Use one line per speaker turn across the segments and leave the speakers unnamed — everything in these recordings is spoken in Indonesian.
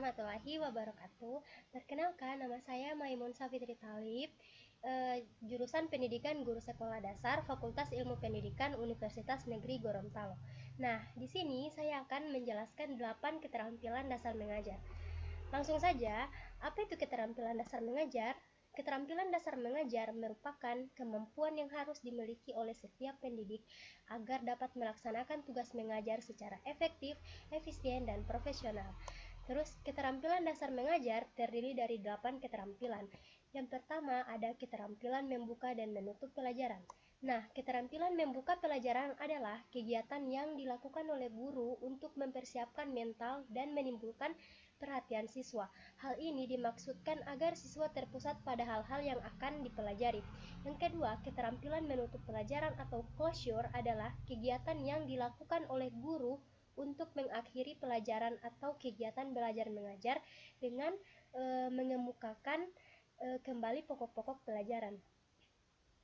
warahmatullahi wabarakatuh. Perkenalkan, nama saya Maimun Safitri Talib, jurusan Pendidikan Guru Sekolah Dasar, Fakultas Ilmu Pendidikan Universitas Negeri Gorontalo. Nah, di sini saya akan menjelaskan 8 keterampilan dasar mengajar. Langsung saja, apa itu keterampilan dasar mengajar? Keterampilan dasar mengajar merupakan kemampuan yang harus dimiliki oleh setiap pendidik agar dapat melaksanakan tugas mengajar secara efektif, efisien, dan profesional. Terus, keterampilan dasar mengajar terdiri dari 8 keterampilan. Yang pertama ada keterampilan membuka dan menutup pelajaran. Nah, keterampilan membuka pelajaran adalah kegiatan yang dilakukan oleh guru untuk mempersiapkan mental dan menimbulkan perhatian siswa. Hal ini dimaksudkan agar siswa terpusat pada hal-hal yang akan dipelajari. Yang kedua, keterampilan menutup pelajaran atau closure adalah kegiatan yang dilakukan oleh guru untuk mengakhiri pelajaran atau kegiatan belajar mengajar dengan mengemukakan kembali pokok-pokok pelajaran.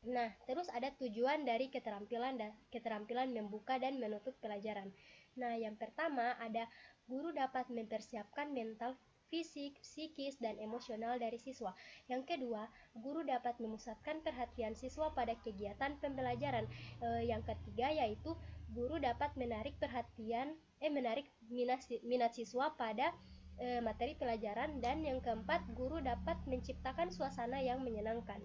Nah, terus ada tujuan dari keterampilan membuka dan menutup pelajaran. Nah, yang pertama ada guru dapat mempersiapkan mental, fisik, psikis, dan emosional dari siswa. Yang kedua, guru dapat memusatkan perhatian siswa pada kegiatan pembelajaran. Yang ketiga yaitu guru dapat menarik minat siswa pada materi pelajaran, dan yang keempat, guru dapat menciptakan suasana yang menyenangkan.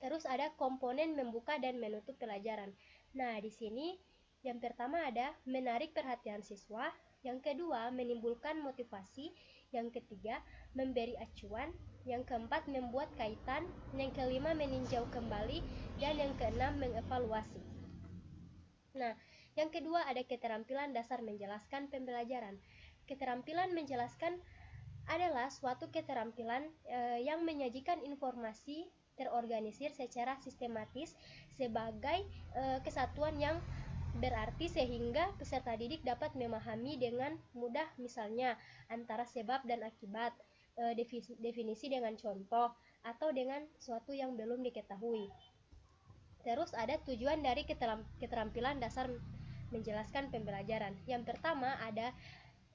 Terus ada komponen membuka dan menutup pelajaran. Nah, di sini yang pertama ada menarik perhatian siswa, yang kedua menimbulkan motivasi, yang ketiga memberi acuan, yang keempat membuat kaitan, yang kelima meninjau kembali, dan yang keenam mengevaluasi. Nah, yang kedua ada keterampilan dasar menjelaskan pembelajaran. Keterampilan menjelaskan adalah suatu keterampilan yang menyajikan informasi terorganisir secara sistematis sebagai kesatuan yang berarti sehingga peserta didik dapat memahami dengan mudah, misalnya antara sebab dan akibat, definisi dengan contoh, atau dengan suatu yang belum diketahui. Terus ada tujuan dari keterampilan dasar menjelaskan pembelajaran. Yang pertama ada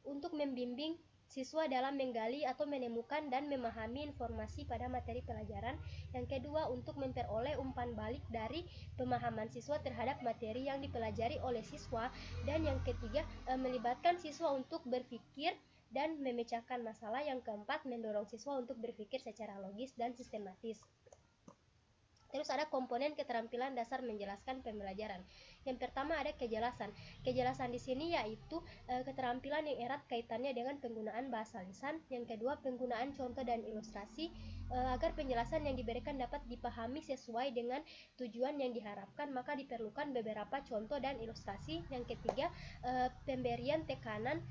untuk membimbing siswa dalam menggali atau menemukan dan memahami informasi pada materi pelajaran. Yang kedua, untuk memperoleh umpan balik dari pemahaman siswa terhadap materi yang dipelajari oleh siswa. Dan yang ketiga, melibatkan siswa untuk berpikir dan memecahkan masalah. Yang keempat, mendorong siswa untuk berpikir secara logis dan sistematis. Terus ada komponen keterampilan dasar menjelaskan pembelajaran. Yang pertama ada kejelasan. Kejelasan di sini yaitu keterampilan yang erat kaitannya dengan penggunaan bahasa lisan. Yang kedua, penggunaan contoh dan ilustrasi agar penjelasan yang diberikan dapat dipahami sesuai dengan tujuan yang diharapkan, maka diperlukan beberapa contoh dan ilustrasi. Yang ketiga, pemberian tekanan,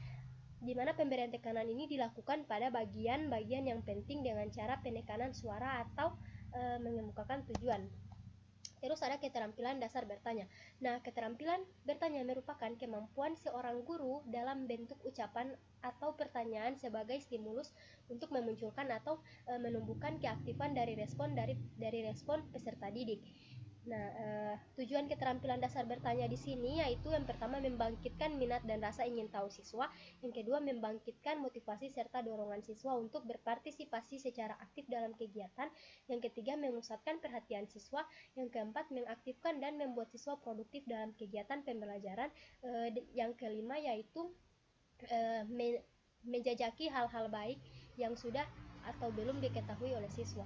di mana pemberian tekanan ini dilakukan pada bagian-bagian yang penting dengan cara penekanan suara atau mengemukakan tujuan. Terus ada keterampilan dasar bertanya. Nah, keterampilan bertanya merupakan kemampuan seorang guru dalam bentuk ucapan atau pertanyaan sebagai stimulus untuk memunculkan atau menumbuhkan keaktifan dari respon peserta didik. Nah, tujuan keterampilan dasar bertanya di sini yaitu yang pertama membangkitkan minat dan rasa ingin tahu siswa, yang kedua membangkitkan motivasi serta dorongan siswa untuk berpartisipasi secara aktif dalam kegiatan, yang ketiga memusatkan perhatian siswa, yang keempat mengaktifkan dan membuat siswa produktif dalam kegiatan pembelajaran, yang kelima yaitu menjajaki hal-hal baik yang sudah atau belum diketahui oleh siswa.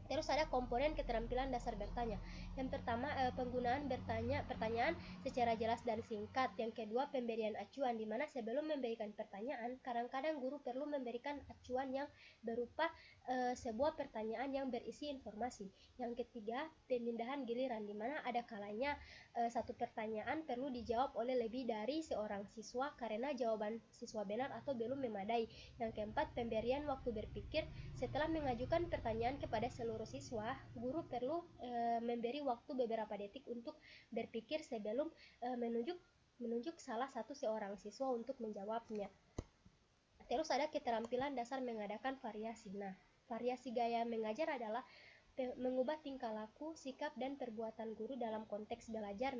Terus ada komponen keterampilan dasar bertanya. Yang pertama, penggunaan pertanyaan secara jelas dan singkat. Yang kedua, pemberian acuan, di mana sebelum memberikan pertanyaan, kadang-kadang guru perlu memberikan acuan yang berupa sebuah pertanyaan yang berisi informasi. Yang ketiga, pemindahan giliran, di mana ada kalanya satu pertanyaan perlu dijawab oleh lebih dari seorang siswa karena jawaban siswa benar atau belum memadai. Yang keempat, pemberian waktu berpikir. Setelah mengajukan pertanyaan kepada seluruh siswa, guru perlu memberi waktu beberapa detik untuk berpikir sebelum menunjuk salah satu seorang siswa untuk menjawabnya. Terus ada keterampilan dasar mengadakan variasi. Nah, variasi gaya mengajar adalah mengubah tingkah laku, sikap, dan perbuatan guru dalam konteks belajar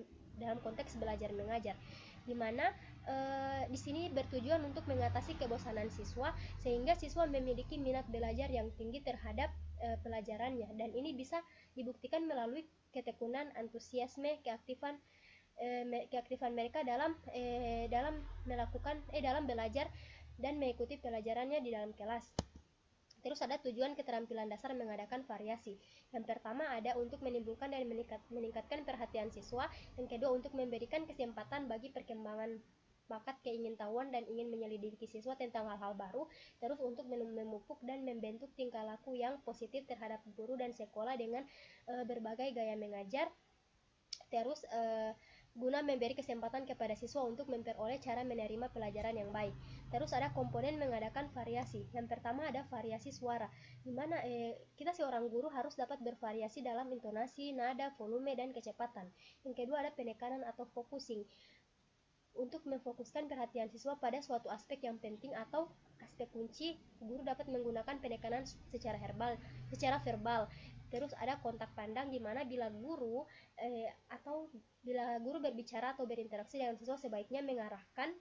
mengajar, di mana di sini bertujuan untuk mengatasi kebosanan siswa sehingga siswa memiliki minat belajar yang tinggi terhadap pelajarannya, dan ini bisa dibuktikan melalui ketekunan, antusiasme, keaktifan mereka dalam belajar dan mengikuti pelajarannya di dalam kelas. Terus ada tujuan keterampilan dasar mengadakan variasi. Yang pertama ada untuk menimbulkan dan meningkatkan perhatian siswa. Yang kedua untuk memberikan kesempatan bagi perkembangan bakat, keingintahuan, dan ingin menyelidiki siswa tentang hal-hal baru. Terus untuk memupuk dan membentuk tingkah laku yang positif terhadap guru dan sekolah dengan berbagai gaya mengajar. Terus guna memberi kesempatan kepada siswa untuk memperoleh cara menerima pelajaran yang baik. Terus ada komponen mengadakan variasi. Yang pertama ada variasi suara, di mana kita seorang guru harus dapat bervariasi dalam intonasi, nada, volume, dan kecepatan. Yang kedua ada penekanan atau focusing, untuk memfokuskan perhatian siswa pada suatu aspek yang penting atau aspek kunci. Guru dapat menggunakan penekanan secara verbal. Terus ada kontak pandang, di mana bila guru berbicara atau berinteraksi dengan siswa sebaiknya mengarahkan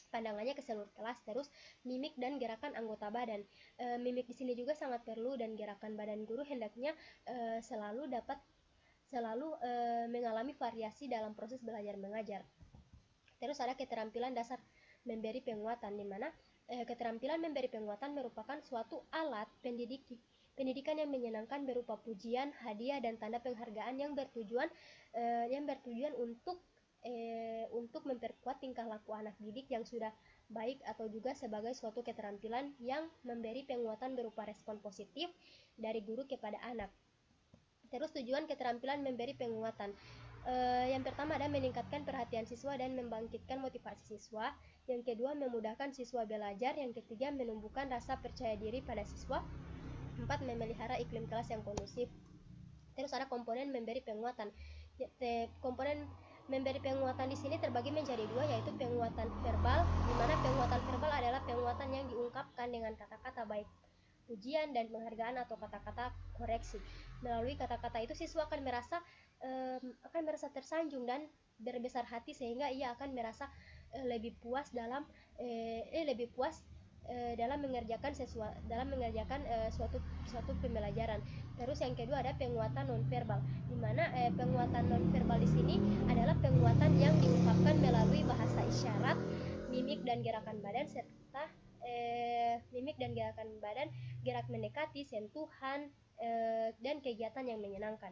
pandangannya ke seluruh kelas. Terus mimik dan gerakan anggota badan. Mimik di sini juga sangat perlu, dan gerakan badan guru hendaknya selalu mengalami variasi dalam proses belajar mengajar. Terus ada keterampilan dasar memberi penguatan, di mana keterampilan memberi penguatan merupakan suatu alat pendidikan yang menyenangkan berupa pujian, hadiah, dan tanda penghargaan yang bertujuan untuk memperkuat tingkah laku anak didik yang sudah baik, atau juga sebagai suatu keterampilan yang memberi penguatan berupa respon positif dari guru kepada anak. Terus tujuan keterampilan memberi penguatan. Yang pertama ada meningkatkan perhatian siswa dan membangkitkan motivasi siswa. Yang kedua memudahkan siswa belajar. Yang ketiga menumbuhkan rasa percaya diri pada siswa. 4. Memelihara iklim kelas yang kondusif. Terus ada komponen memberi penguatan. Komponen memberi penguatan di sini terbagi menjadi dua, yaitu penguatan verbal, di mana penguatan verbal adalah penguatan yang diungkapkan dengan kata-kata baik pujian dan penghargaan atau kata-kata koreksi. Melalui kata-kata itu siswa akan merasa tersanjung dan berbesar hati, sehingga ia akan merasa lebih puas dalam mengerjakan suatu pembelajaran. Terus yang kedua ada penguatan nonverbal, di mana penguatan nonverbal di sini adalah penguatan yang diungkapkan melalui bahasa isyarat, mimik dan gerakan badan, serta gerak mendekati, sentuhan, dan kegiatan yang menyenangkan.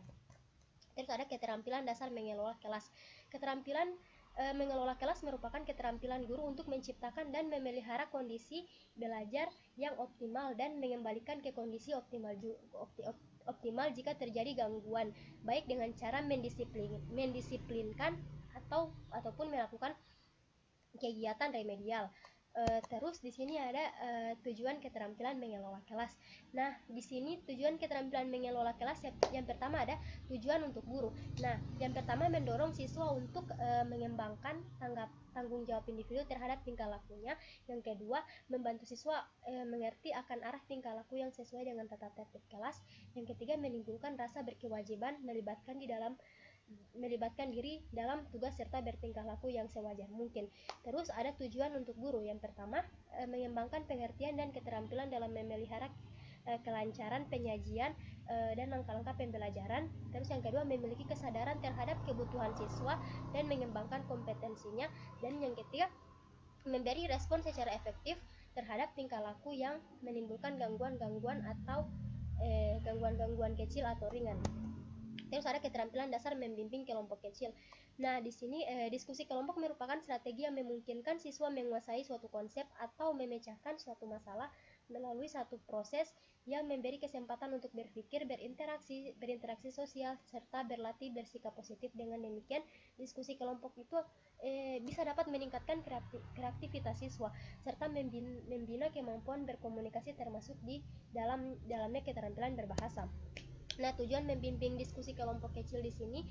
Terus ada keterampilan dasar mengelola kelas. Keterampilan mengelola kelas merupakan keterampilan guru untuk menciptakan dan memelihara kondisi belajar yang optimal dan mengembalikan ke kondisi optimal jika terjadi gangguan, baik dengan cara mendisiplinkan ataupun melakukan kegiatan remedial. Terus di sini ada tujuan keterampilan mengelola kelas. Nah, di sini tujuan keterampilan mengelola kelas yang pertama ada tujuan untuk guru. Nah, yang pertama mendorong siswa untuk mengembangkan tanggung jawab individu terhadap tingkah lakunya. Yang kedua, membantu siswa mengerti akan arah tingkah laku yang sesuai dengan tata tertib kelas. Yang ketiga, menimbulkan rasa berkewajiban melibatkan diri dalam tugas serta bertingkah laku yang sewajar mungkin. Terus ada tujuan untuk guru. Yang pertama, mengembangkan pengertian dan keterampilan dalam memelihara kelancaran penyajian dan langkah-langkah pembelajaran. Terus yang kedua, memiliki kesadaran terhadap kebutuhan siswa dan mengembangkan kompetensinya. Dan yang ketiga, memberi respon secara efektif terhadap tingkah laku yang menimbulkan gangguan-gangguan kecil atau ringan. Terus ada keterampilan dasar membimbing kelompok kecil. Nah, di sini diskusi kelompok merupakan strategi yang memungkinkan siswa menguasai suatu konsep atau memecahkan suatu masalah melalui satu proses yang memberi kesempatan untuk berpikir, berinteraksi sosial, serta berlatih bersikap positif. Dengan demikian, diskusi kelompok itu bisa dapat meningkatkan kreativitas siswa serta membina kemampuan berkomunikasi, termasuk di dalamnya keterampilan berbahasa. Nah, tujuan membimbing diskusi kelompok kecil di sini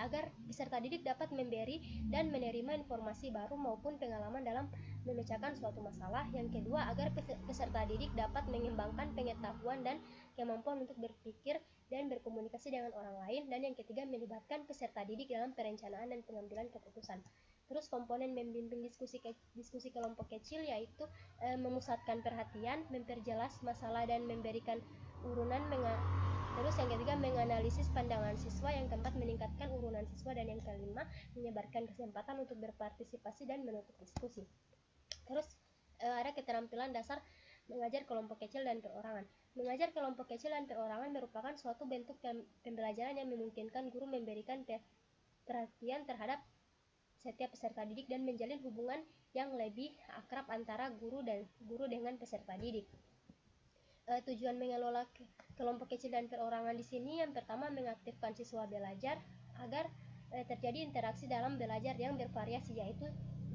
agar peserta didik dapat memberi dan menerima informasi baru maupun pengalaman dalam memecahkan suatu masalah. Yang kedua, agar peserta didik dapat mengembangkan pengetahuan dan kemampuan untuk berpikir dan berkomunikasi dengan orang lain. Dan yang ketiga, melibatkan peserta didik dalam perencanaan dan pengambilan keputusan. Terus komponen membimbing diskusi kelompok kecil yaitu memusatkan perhatian, memperjelas masalah dan memberikan urunan. Terus yang ketiga, menganalisis pandangan siswa. Yang keempat, meningkatkan urunan siswa. Dan yang kelima, menyebarkan kesempatan untuk berpartisipasi dan menutup diskusi. Terus ada keterampilan dasar mengajar kelompok kecil dan perorangan. Mengajar kelompok kecil dan perorangan merupakan suatu bentuk pembelajaran yang memungkinkan guru memberikan perhatian terhadap setiap peserta didik dan menjalin hubungan yang lebih akrab antara guru dengan peserta didik. Tujuan mengelola kelompok kecil dan perorangan di sini yang pertama, mengaktifkan siswa belajar agar terjadi interaksi dalam belajar yang bervariasi, yaitu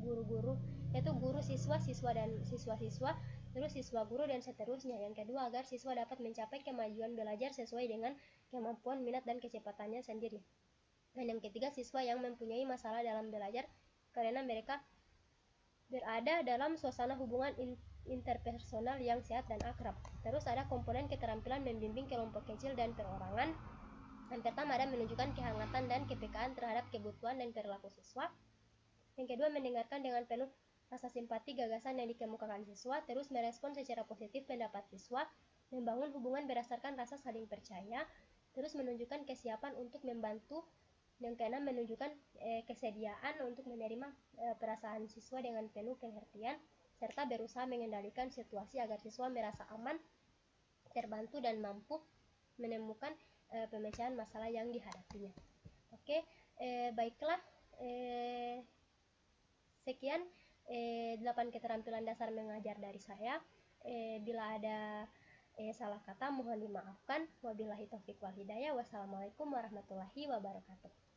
guru siswa dan siswa-siswa, terus siswa guru dan seterusnya. Yang kedua, agar siswa dapat mencapai kemajuan belajar sesuai dengan kemampuan, minat dan kecepatannya sendiri. Dan yang ketiga, siswa yang mempunyai masalah dalam belajar karena mereka berada dalam suasana hubungan interpersonal yang sehat dan akrab. Terus ada komponen keterampilan membimbing kelompok kecil dan perorangan. Yang pertama, ada menunjukkan kehangatan dan kepekaan terhadap kebutuhan dan perilaku siswa. Yang kedua, mendengarkan dengan penuh rasa simpati gagasan yang dikemukakan siswa. Terus merespon secara positif pendapat siswa, membangun hubungan berdasarkan rasa saling percaya. Terus menunjukkan kesiapan untuk membantu. Yang keenam, menunjukkan kesediaan untuk menerima perasaan siswa dengan penuh pengertian, serta berusaha mengendalikan situasi agar siswa merasa aman, terbantu dan mampu menemukan pemecahan masalah yang dihadapinya. Oke, baiklah, sekian 8 keterampilan dasar mengajar dari saya. Bila ada salah kata mohon dimaafkan. Wabillahi taufiq wal hidayah. Wassalamualaikum warahmatullahi wabarakatuh.